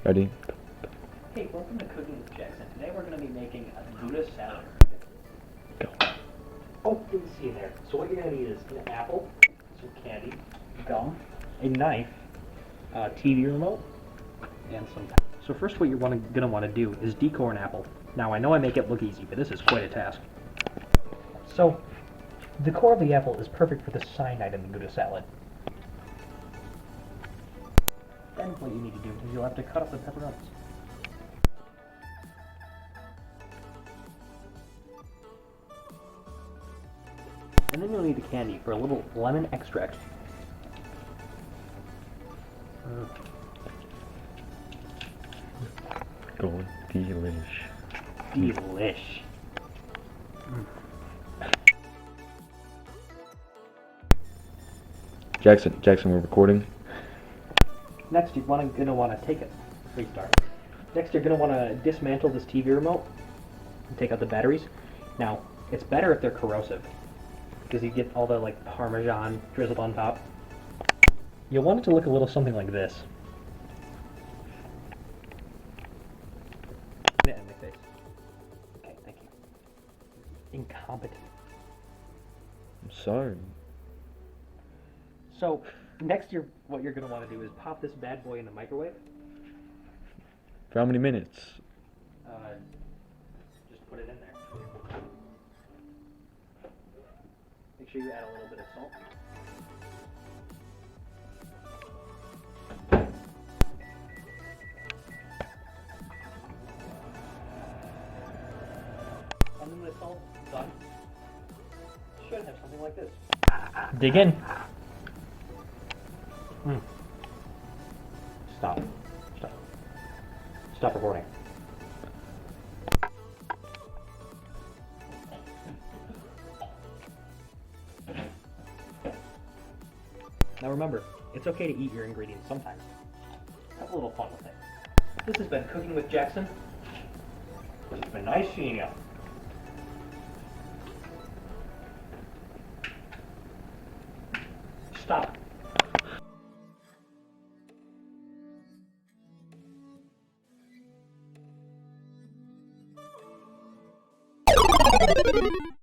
Ready? Hey, welcome to Cooking with Jackson. Today we're going to be making a Buddha salad. Go. Oh, didn't see you there. So what you're going to need is an apple, some candy, gum, a knife, a TV remote, and some... So first what you're going to want to do is decore an apple. Now I know I make it look easy, but this is quite a task. So, the core of the apple is perfect for the cyanide in the Buddha salad. Then what you need to do is you'll have to cut up the pepperonis. And then you'll need the candy for a little lemon extract. Going delish. Delish. Jackson, we're recording. Next, you're gonna want to take it. Restart. Next, you're gonna want to dismantle this TV remote and take out the batteries. Now, it's better if they're corrosive because you get all the like Parmesan drizzled on top. You'll want it to look a little something like this. In my face. Okay, thank you. Incompetent. I'm sorry. So, next, what you're gonna want to do is pop this bad boy in the microwave. For how many minutes? Just put it in there. Make sure you add a little bit of salt. And then when it's all done, you should have something like this. Dig in. Stop. Stop recording. Now remember, it's okay to eat your ingredients sometimes. Have a little fun with it. This has been Cooking with Jackson. It's been nice seeing you. Stop.